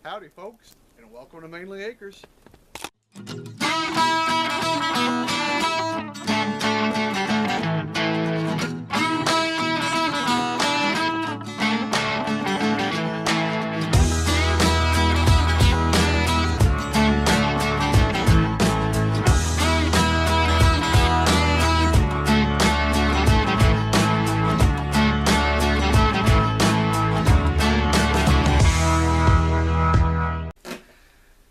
Howdy folks, and welcome to Mainely Acres.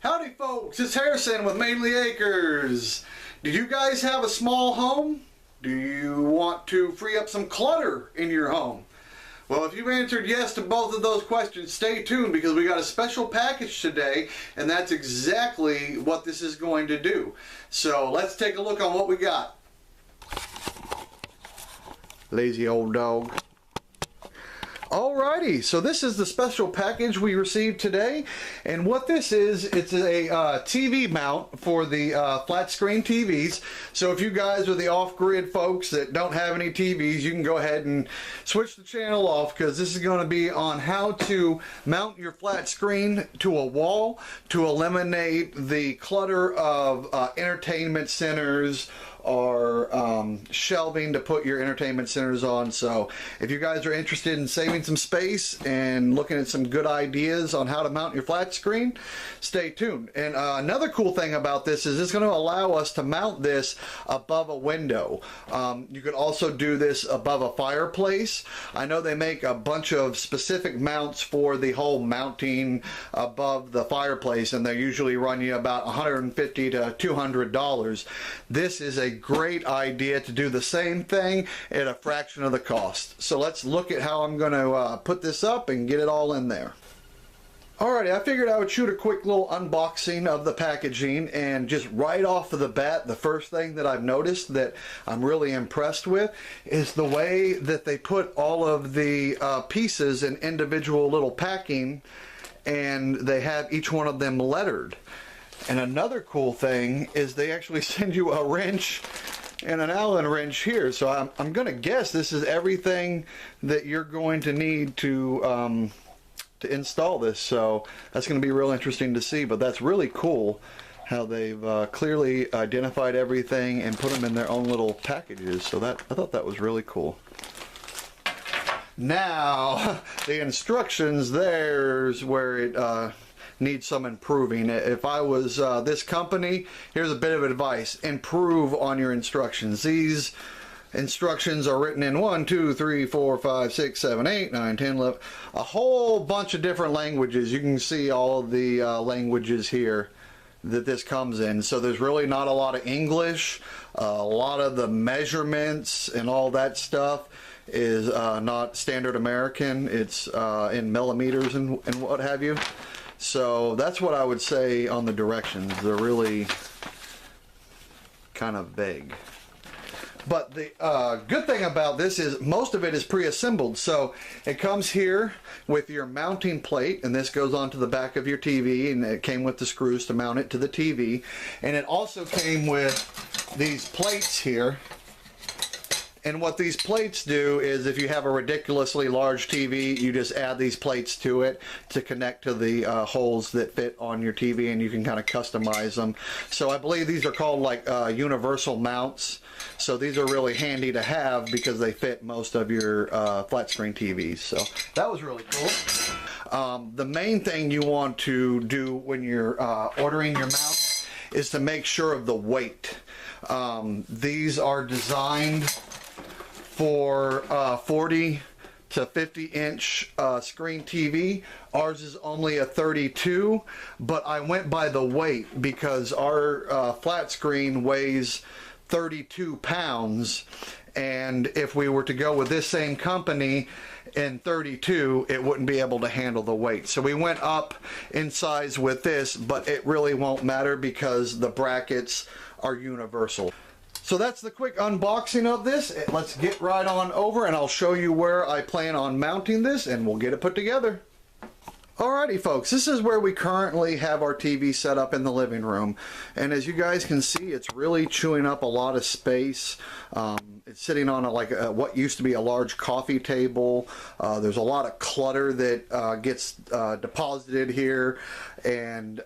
Howdy folks, it's Harrison with Mainely Acres. Do you guys have a small home? Do you want to free up some clutter in your home? Well, if you've answered yes to both of those questions, stay tuned because we got a special package today, and that's exactly what this is going to do. So let's take a look on what we got. Lazy old dog. Alrighty, so this is the special package we received today, and what this is, it's a TV mount for the flat screen TVs. So if you guys are the off-grid folks that don't have any TVs, you can go ahead and switch the channel off, because this is going to be on how to mount your flat screen to a wall to eliminate the clutter of entertainment centers or shelving to put your entertainment centers on. So if you guys are interested in saving some space and looking at some good ideas on how to mount your flat screen, stay tuned. And another cool thing about this is it's going to allow us to mount this above a window. You could also do this above a fireplace. I know they make a bunch of specific mounts for the whole mounting above the fireplace, and they usually run you about $150 to $200. This is a great idea to do the same thing at a fraction of the cost. So let's look at how I'm going to put this up and get it all in there. Alrighty, I figured I would shoot a quick little unboxing of the packaging, and just right off of the bat, the first thing that I've noticed that I'm really impressed with is the way that they put all of the pieces in individual little packing, and they have each one of them lettered. And another cool thing is they actually send you a wrench and an Allen wrench here. So I'm going to guess this is everything that you're going to need to install this. So that's going to be real interesting to see. But that's really cool how they've clearly identified everything and put them in their own little packages. So I thought that was really cool. Now the instructions, there's where it needs some improving. If I was this company, here's a bit of advice: improve on your instructions. These instructions are written in 1, 2, 3, 4, 5, 6, 7, 8, 9, 10, 11, a whole bunch of different languages. You can see all of the languages here that this comes in. So there's really not a lot of English. A lot of the measurements and all that stuff is not standard American. It's in millimeters and what have you. So that's what I would say on the directions. They're really kind of vague. But the good thing about this is most of it is pre-assembled. So it comes here with your mounting plate, and this goes onto the back of your TV, and it came with the screws to mount it to the TV. And it also came with these plates here. And what these plates do is, if you have a ridiculously large TV, you just add these plates to it to connect to the holes that fit on your TV, and you can kind of customize them. So I believe these are called like universal mounts. So these are really handy to have because they fit most of your flat screen TVs. So that was really cool. The main thing you want to do when you're ordering your mount is to make sure of the weight. These are designed for 40 to 50 inch screen TV. Ours is only a 32, but I went by the weight because our flat screen weighs 32 pounds, and if we were to go with this same company in 32, it wouldn't be able to handle the weight. So we went up in size with this, but it really won't matter because the brackets are universal. So that's the quick unboxing of this. Let's get right on over and I'll show you where I plan on mounting this, and we'll get it put together. Alrighty folks, this is where we currently have our TV set up in the living room, and as you guys can see, it's really chewing up a lot of space. it's sitting on what used to be a large coffee table. There's a lot of clutter that gets deposited here, and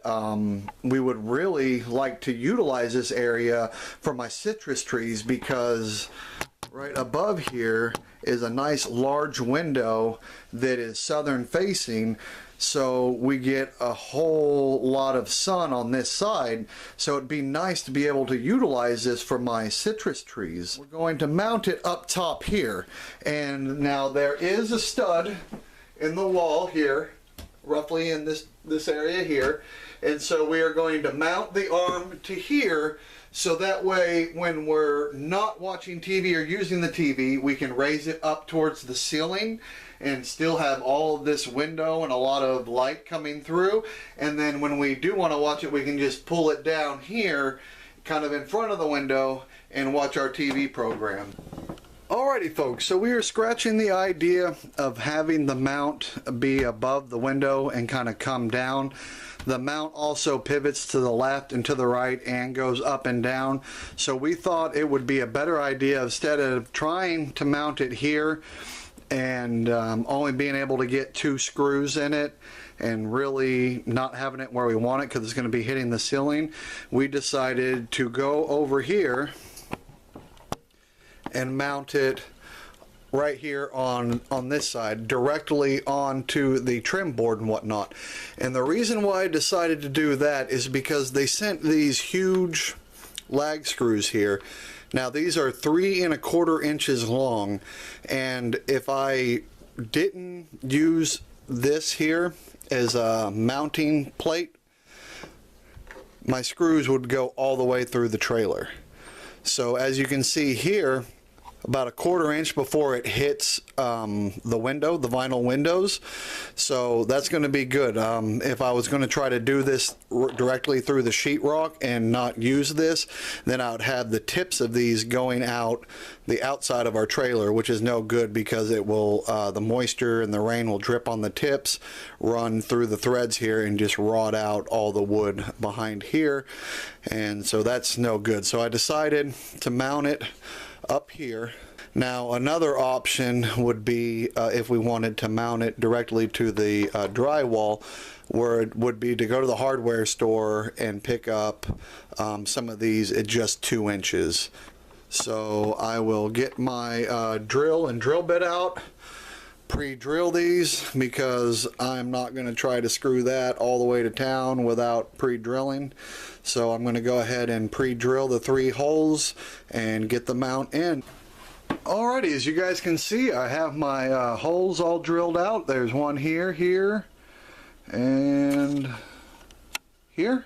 we would really like to utilize this area for my citrus trees, because right above here is a nice large window that is southern facing, so we get a whole lot of sun on this side. So it'd be nice to be able to utilize this for my citrus trees. We're going to mount it up top here, and now there is a stud in the wall here, roughly in this area here, and so we are going to mount the arm to here, so that way when we're not watching TV or using the TV, we can raise it up towards the ceiling and still have all of this window and a lot of light coming through. And then when we do want to watch it, we can just pull it down here, kind of in front of the window, and watch our TV program. Alrighty folks, so we are scratching the idea of having the mount be above the window and kind of come down. The mount also pivots to the left and to the right and goes up and down. So we thought it would be a better idea, instead of trying to mount it here and only being able to get 2 screws in it and really not having it where we want it because it's going to be hitting the ceiling, we decided to go over here and mount it right here on this side, directly onto the trim board and whatnot. And the reason why I decided to do that is because they sent these huge lag screws here. Now these are 3 1/4 inches long, and if I didn't use this here as a mounting plate, my screws would go all the way through the trailer. So as you can see here, about a 1/4 inch before it hits the window, the vinyl windows. So that's going to be good. If I was going to try to do this directly through the sheetrock and not use this, then I would have the tips of these going out the outside of our trailer, which is no good because it will the moisture and the rain will drip on the tips, run through the threads here, and just rot out all the wood behind here, and so that's no good. So I decided to mount it up here. Now another option would be if we wanted to mount it directly to the drywall, where it would be to go to the hardware store and pick up some of these at just 2 inches. So I will get my drill and drill bit out, pre-drill these, because I'm not going to try to screw that all the way to town without pre-drilling. So I'm going to go ahead and pre-drill the 3 holes and get the mount in. Alrighty, as you guys can see, I have my holes all drilled out. There's one here, here, and here.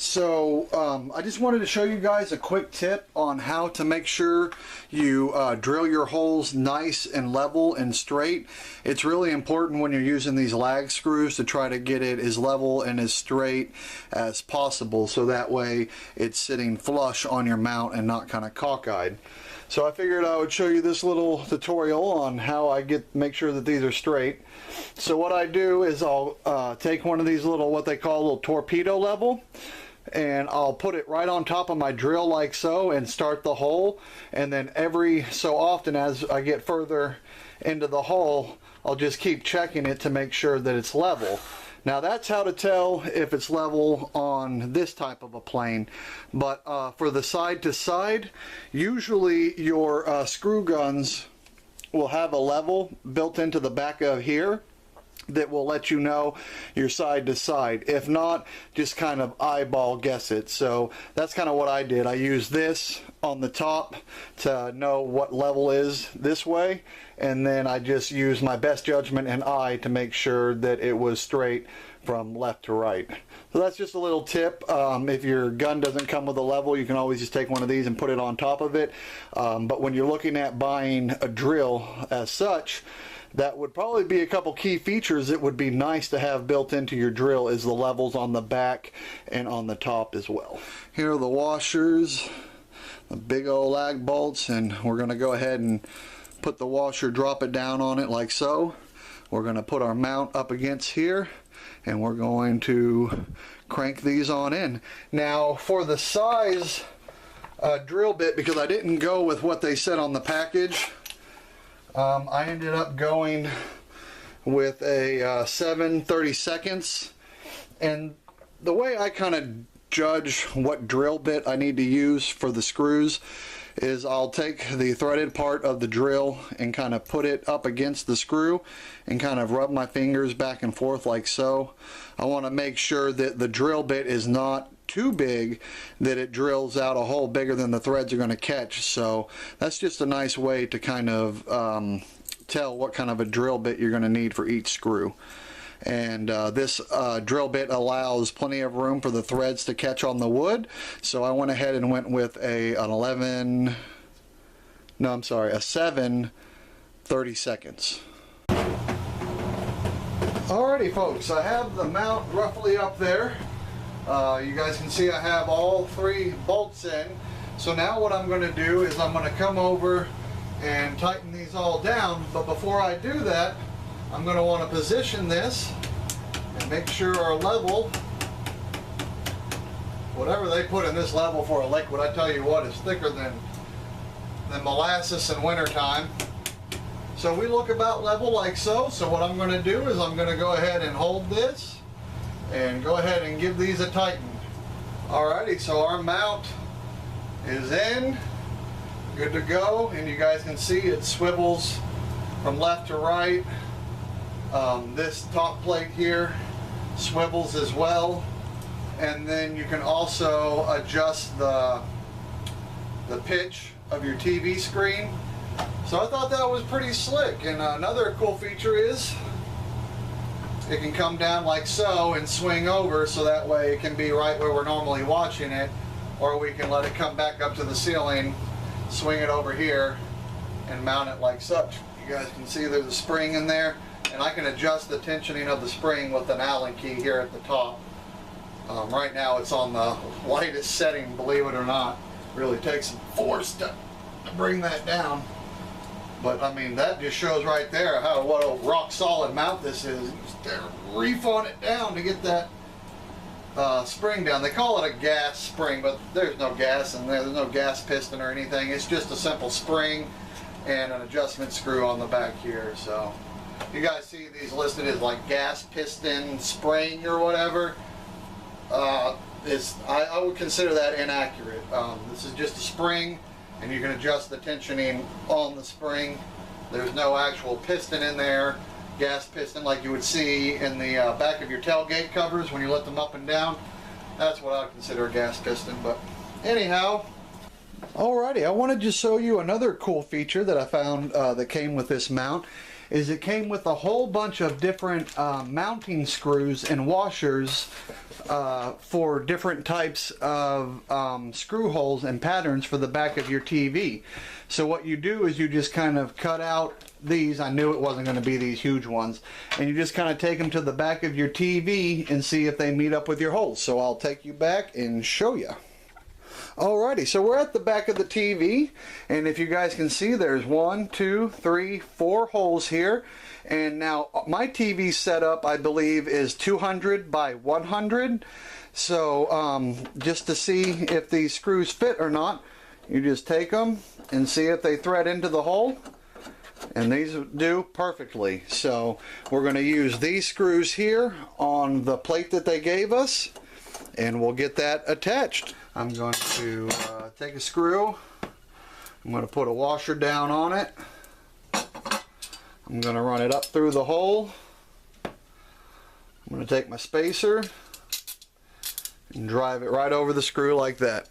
So I just wanted to show you guys a quick tip on how to make sure you drill your holes nice and level and straight. It's really important when you're using these lag screws to try to get it as level and as straight as possible, so that way it's sitting flush on your mount and not kind of cockeyed. So I figured I would show you this little tutorial on how I make sure that these are straight. So what I do is I'll take one of these little, what they call a little torpedo level, and I'll put it right on top of my drill like so and start the hole, and then every so often as I get further into the hole, I'll just keep checking it to make sure that it's level. Now that's how to tell if it's level on this type of a plane. But for the side to side, usually your screw guns will have a level built into the back of here that will let you know your side to side. If not, just kind of eyeball guess it. So that's kind of what I did. I used this on the top to know what level is this way, and then I just used my best judgment and eye to make sure that it was straight from left to right. So that's just a little tip. If your gun doesn't come with a level, you can always just take one of these and put it on top of it. But when you're looking at buying a drill as such, that would probably be a couple key features that would be nice to have built into your drill, is the levels on the back and on the top as well. Here are the washers, the big old lag bolts, and we're going to go ahead and put the washer, drop it down on it like so. We're going to put our mount up against here, and we're going to crank these on in. Now for the size drill bit because I didn't go with what they said on the package. I ended up going with a 7/32, and the way I kind of judge what drill bit I need to use for the screws is I'll take the threaded part of the drill and kind of put it up against the screw and kind of rub my fingers back and forth like so. I want to make sure that the drill bit is not too big that it drills out a hole bigger than the threads are going to catch. So that's just a nice way to kind of tell what kind of a drill bit you're going to need for each screw. And this drill bit allows plenty of room for the threads to catch on the wood, so I went ahead and went with a 7/32. Alrighty folks, I have the mount roughly up there. You guys can see I have all 3 bolts in. So now what I'm going to do is I'm going to come over and tighten these all down, but before I do that, I'm going to want to position this and make sure our level, whatever they put in this level for a liquid, I tell you what, is thicker than molasses in wintertime. So we look about level like so. So what I'm going to do is I'm going to go ahead and hold this and go ahead and give these a tighten. Alrighty, so our mount is in, good to go, and you guys can see it swivels from left to right. This top plate here swivels as well, and then you can also adjust the pitch of your TV screen. So I thought that was pretty slick. And another cool feature is it can come down like so and swing over, so that way it can be right where we're normally watching it, or we can let it come back up to the ceiling, swing it over here, and mount it like such. You guys can see there's a spring in there, and I can adjust the tensioning of the spring with an Allen key here at the top. Right now it's on the lightest setting, believe it or not. Really takes some force to bring that down. But I mean, that just shows right there what a rock solid mount this is. You just reef on it down to get that spring down. They call it a gas spring, but there's no gas in there. There's no gas piston or anything. It's just a simple spring and an adjustment screw on the back here. So you guys see these listed as like gas piston spring or whatever. I would consider that inaccurate. This is just a spring, and you can adjust the tensioning on the spring. There's no actual piston in there, gas piston like you would see in the back of your tailgate covers when you let them up and down. That's what I would consider a gas piston. But anyhow, alrighty, I wanted to show you another cool feature that I found that came with this mount. Is it came with a whole bunch of different mounting screws and washers for different types of screw holes and patterns for the back of your TV. So what you do is you just kind of cut out these. I knew it wasn't going to be these huge ones, and you just kind of take them to the back of your TV and see if they meet up with your holes. So I'll take you back and show you. Alrighty, so we're at the back of the TV, and if you guys can see, there's 1, 2, 3, 4 holes here. And now my TV setup, I believe, is 200 by 100. So just to see if these screws fit or not, you just take them and see if they thread into the hole. And these do perfectly. So we're going to use these screws here on the plate that they gave us, and we'll get that attached. I'm going to take a screw. I'm going to put a washer down on it. I'm going to run it up through the hole. I'm going to take my spacer and drive it right over the screw like that.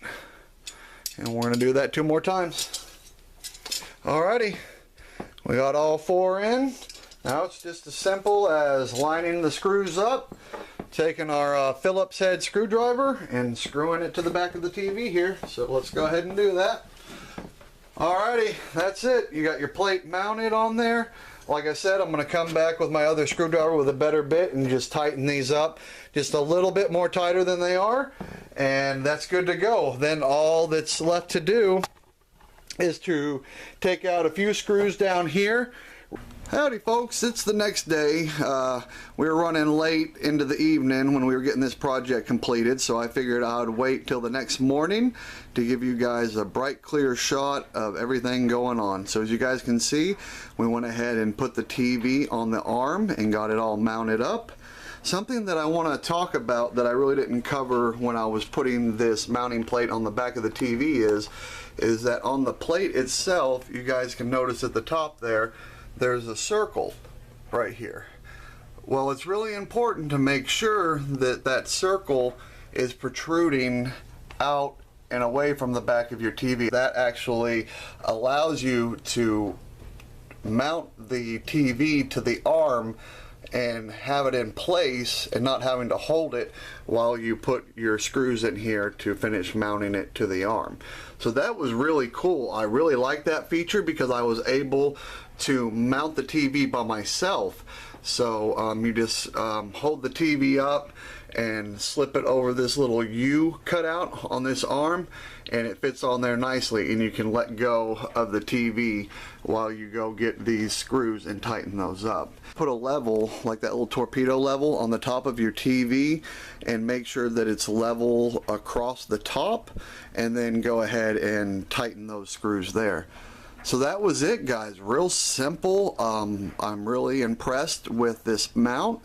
And we're going to do that 2 more times. Alrighty, we got all 4 in. Now it's just as simple as lining the screws up, taking our Phillips head screwdriver and screwing it to the back of the TV here. So let's go ahead and do that. Alrighty, that's it. You got your plate mounted on there. Like I said, I'm going to come back with my other screwdriver with a better bit and just tighten these up just a little bit more tighter than they are, and that's good to go. Then all that's left to do is to take out a few screws down here Howdy folks, it's the next day. We were running late into the evening when we were getting this project completed, so I figured I would wait till the next morning to give you guys a bright clear shot of everything going on. So as you guys can see, we went ahead and put the TV on the arm and got it all mounted up. Something that I want to talk about that I really didn't cover when I was putting this mounting plate on the back of the TV is that on the plate itself, you guys can notice at the top there's a circle right here. Well, it's really important to make sure that that circle is protruding out and away from the back of your TV. That actually allows you to mount the TV to the arm and have it in place and not having to hold it while you put your screws in here to finish mounting it to the arm. So that was really cool. I really like that feature because I was able to mount the TV by myself. So you just hold the TV up and slip it over this little U cutout on this arm, and it fits on there nicely, and you can let go of the TV while you go get these screws and tighten those up. Put a level, like that little torpedo level, on the top of your TV and make sure that it's level across the top, and then go ahead and tighten those screws there. So that was it, guys. Real simple. I'm really impressed with this mount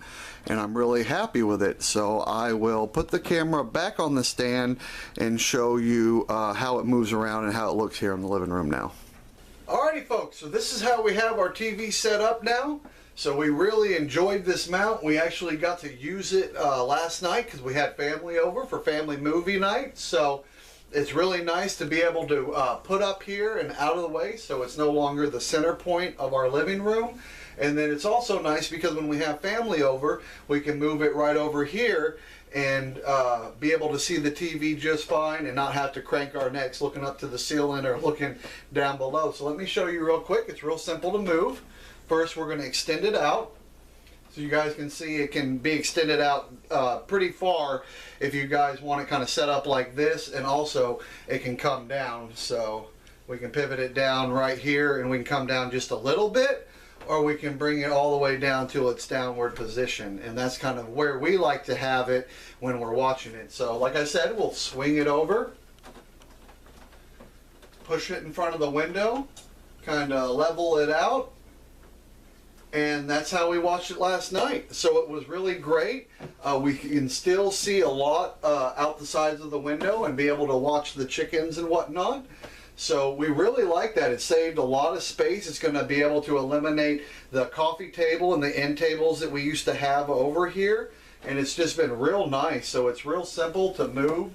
and I'm really happy with it. So I will put the camera back on the stand and show you how it moves around and how it looks here in the living room now. Alrighty folks, so this is how we have our TV set up now. So we really enjoyed this mount. We actually got to use it last night because we had family over for family movie night. So it's really nice to be able to put up here and out of the way, so it's no longer the center point of our living room. And then it's also nice because when we have family over, we can move it right over here and be able to see the TV just fine and not have to crank our necks looking up to the ceiling or looking down below. So let me show you real quick. It's real simple to move. First, we're going to extend it out. So you guys can see it can be extended out pretty far if you guys want it kind of set up like this, and also it can come down. So we can pivot it down right here and we can come down just a little bit, or we can bring it all the way down to its downward position, and that's kind of where we like to have it when we're watching it. So like I said, we'll swing it over, push it in front of the window, kind of level it out. And that's how we watched it last night. So it was really great. We can still see a lot out the sides of the window and be able to watch the chickens and whatnot. So we really like that. It saved a lot of space. It's going to be able to eliminate the coffee table and the end tables that we used to have over here. And it's just been real nice. So it's real simple to move.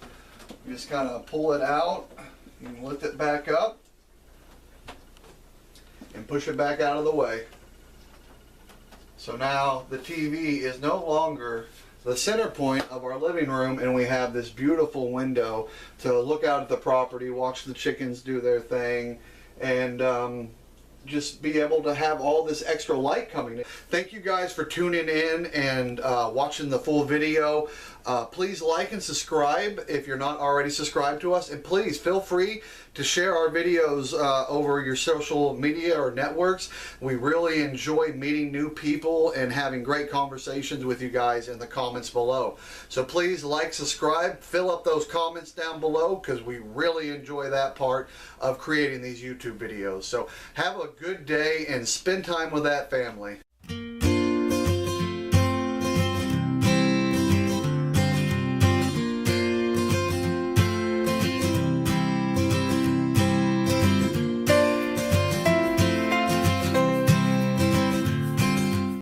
You just kind of pull it out and lift it back up and push it back out of the way. So now the TV is no longer the center point of our living room, and we have this beautiful window to look out at the property, watch the chickens do their thing, and just be able to have all this extra light coming in. Thank you guys for tuning in and watching the full video. Please like and subscribe if you're not already subscribed to us, and please feel free to share our videos over your social media or networks. We really enjoy meeting new people and having great conversations with you guys in the comments below. So please like, subscribe, fill up those comments down below, because we really enjoy that part of creating these YouTube videos. So have a good day and spend time with that family.